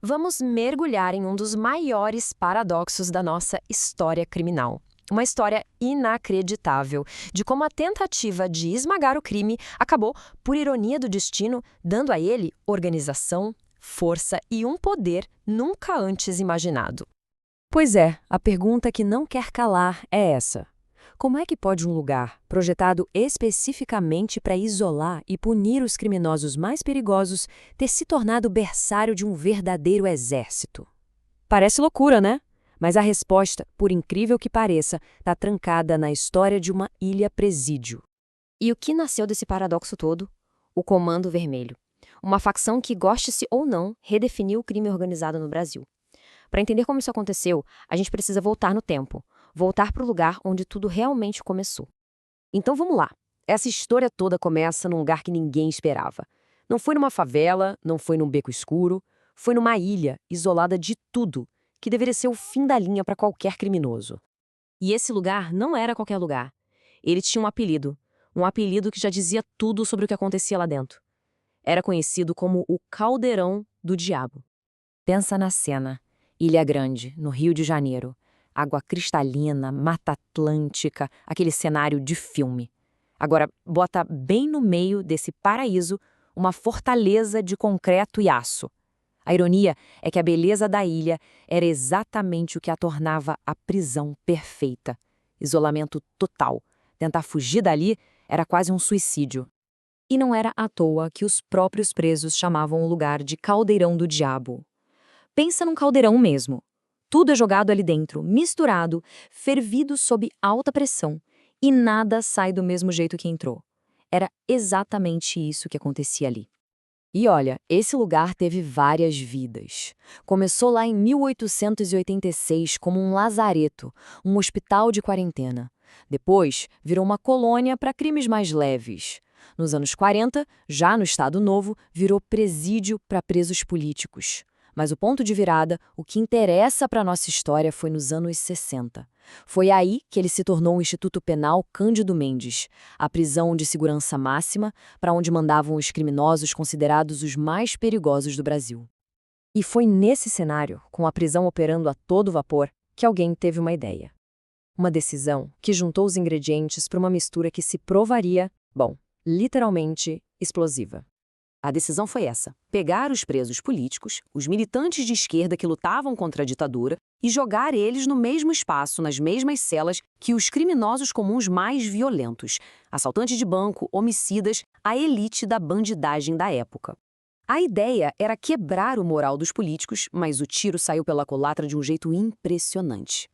Vamos mergulhar em um dos maiores paradoxos da nossa história criminal. Uma história inacreditável de como a tentativa de esmagar o crime acabou, por ironia do destino, dando a ele organização, força e um poder nunca antes imaginado. Pois é, a pergunta que não quer calar é essa. Como é que pode um lugar, projetado especificamente para isolar e punir os criminosos mais perigosos, ter se tornado berçário de um verdadeiro exército? Parece loucura, né? Mas a resposta, por incrível que pareça, está trancada na história de uma ilha-presídio. E o que nasceu desse paradoxo todo? O Comando Vermelho. Uma facção que, goste-se ou não, redefiniu o crime organizado no Brasil. Para entender como isso aconteceu, a gente precisa voltar no tempo. Voltar para o lugar onde tudo realmente começou. Então vamos lá. Essa história toda começa num lugar que ninguém esperava. Não foi numa favela, não foi num beco escuro, foi numa ilha isolada de tudo, que deveria ser o fim da linha para qualquer criminoso. E esse lugar não era qualquer lugar. Ele tinha um apelido que já dizia tudo sobre o que acontecia lá dentro. Era conhecido como o Caldeirão do Diabo. Pensa na cena. Ilha Grande, no Rio de Janeiro. Água cristalina, Mata Atlântica, aquele cenário de filme. Agora, bota bem no meio desse paraíso uma fortaleza de concreto e aço. A ironia é que a beleza da ilha era exatamente o que a tornava a prisão perfeita. Isolamento total. Tentar fugir dali era quase um suicídio. E não era à toa que os próprios presos chamavam o lugar de Caldeirão do Diabo. Pensa num caldeirão mesmo. Tudo é jogado ali dentro, misturado, fervido sob alta pressão, e nada sai do mesmo jeito que entrou. Era exatamente isso que acontecia ali. E olha, esse lugar teve várias vidas. Começou lá em 1886 como um lazareto, um hospital de quarentena. Depois, virou uma colônia para crimes mais leves. Nos anos 40, já no Estado Novo, virou presídio para presos políticos. Mas o ponto de virada, o que interessa para a nossa história, foi nos anos 60. Foi aí que ele se tornou o Instituto Penal Cândido Mendes, a prisão de segurança máxima para onde mandavam os criminosos considerados os mais perigosos do Brasil. E foi nesse cenário, com a prisão operando a todo vapor, que alguém teve uma ideia. Uma decisão que juntou os ingredientes para uma mistura que se provaria, bom, literalmente explosiva. A decisão foi essa: pegar os presos políticos, os militantes de esquerda que lutavam contra a ditadura, e jogar eles no mesmo espaço, nas mesmas celas que os criminosos comuns mais violentos, assaltantes de banco, homicidas, a elite da bandidagem da época. A ideia era quebrar o moral dos políticos, mas o tiro saiu pela culatra de um jeito impressionante.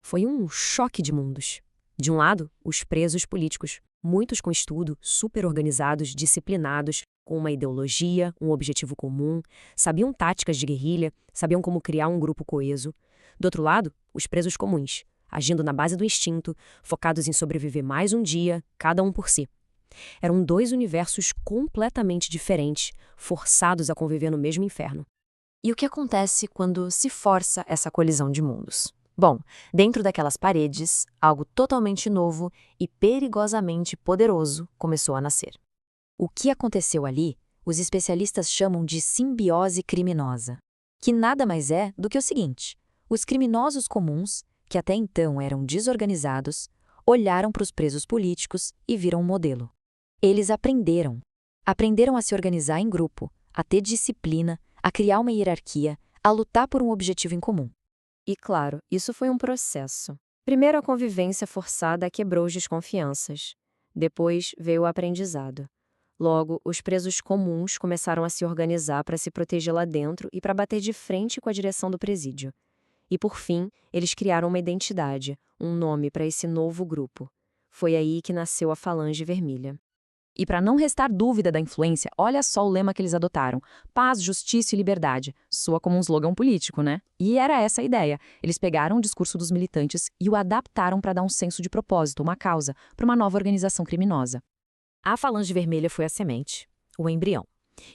Foi um choque de mundos. De um lado, os presos políticos, muitos com estudo, super organizados, disciplinados, com uma ideologia, um objetivo comum, sabiam táticas de guerrilha, sabiam como criar um grupo coeso. Do outro lado, os presos comuns, agindo na base do instinto, focados em sobreviver mais um dia, cada um por si. Eram dois universos completamente diferentes, forçados a conviver no mesmo inferno. E o que acontece quando se força essa colisão de mundos? Bom, dentro daquelas paredes, algo totalmente novo e perigosamente poderoso começou a nascer. O que aconteceu ali, os especialistas chamam de simbiose criminosa, que nada mais é do que o seguinte: os criminosos comuns, que até então eram desorganizados, olharam para os presos políticos e viram um modelo. Eles aprenderam a se organizar em grupo, a ter disciplina, a criar uma hierarquia, a lutar por um objetivo em comum. E claro, isso foi um processo. Primeiro, a convivência forçada quebrou as desconfianças. Depois veio o aprendizado. Logo, os presos comuns começaram a se organizar para se proteger lá dentro e para bater de frente com a direção do presídio. E por fim, eles criaram uma identidade, um nome para esse novo grupo. Foi aí que nasceu a Falange Vermelha. E para não restar dúvida da influência, olha só o lema que eles adotaram: paz, justiça e liberdade. Soa como um slogan político, né? E era essa a ideia. Eles pegaram o discurso dos militantes e o adaptaram para dar um senso de propósito, uma causa, para uma nova organização criminosa. A Falange Vermelha foi a semente, o embrião.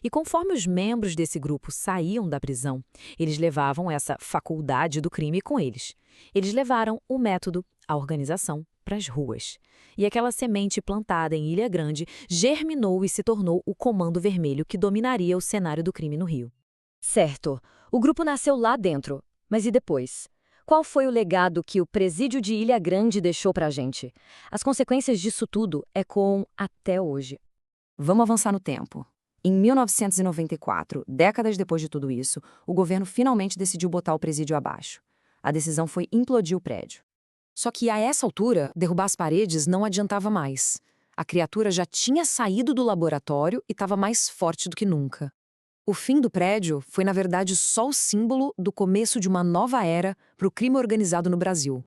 E conforme os membros desse grupo saíam da prisão, eles levavam essa faculdade do crime com eles. Eles levaram o método, a organização, para as ruas. E aquela semente plantada em Ilha Grande germinou e se tornou o Comando Vermelho que dominaria o cenário do crime no Rio. Certo, O grupo nasceu lá dentro, mas e depois? Qual foi o legado que o presídio de Ilha Grande deixou pra gente? As consequências disso tudo ecoam até hoje. Vamos avançar no tempo. Em 1994, décadas depois de tudo isso, o governo finalmente decidiu botar o presídio abaixo. A decisão foi implodir o prédio. Só que a essa altura, derrubar as paredes não adiantava mais. A criatura já tinha saído do laboratório e estava mais forte do que nunca. O fim do prédio foi, na verdade, só o símbolo do começo de uma nova era para o crime organizado no Brasil.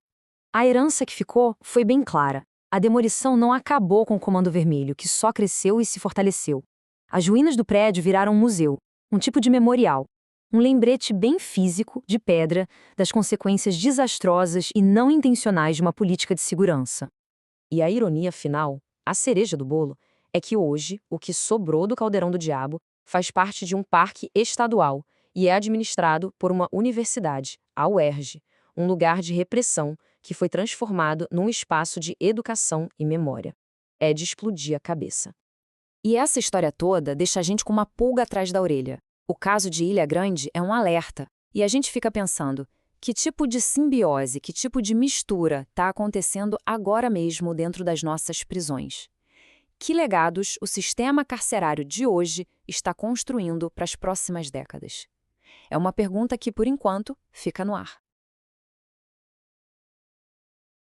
A herança que ficou foi bem clara. A demolição não acabou com o Comando Vermelho, que só cresceu e se fortaleceu. As ruínas do prédio viraram um museu, um tipo de memorial. Um lembrete bem físico, de pedra, das consequências desastrosas e não intencionais de uma política de segurança. E a ironia final, a cereja do bolo, é que hoje, o que sobrou do Caldeirão do Diabo faz parte de um parque estadual e é administrado por uma universidade, a UERJ, um lugar de repressão que foi transformado num espaço de educação e memória. É de explodir a cabeça. E essa história toda deixa a gente com uma pulga atrás da orelha. O caso de Ilha Grande é um alerta, e a gente fica pensando, que tipo de simbiose, que tipo de mistura está acontecendo agora mesmo dentro das nossas prisões? Que legados o sistema carcerário de hoje está construindo para as próximas décadas? É uma pergunta que, por enquanto, fica no ar.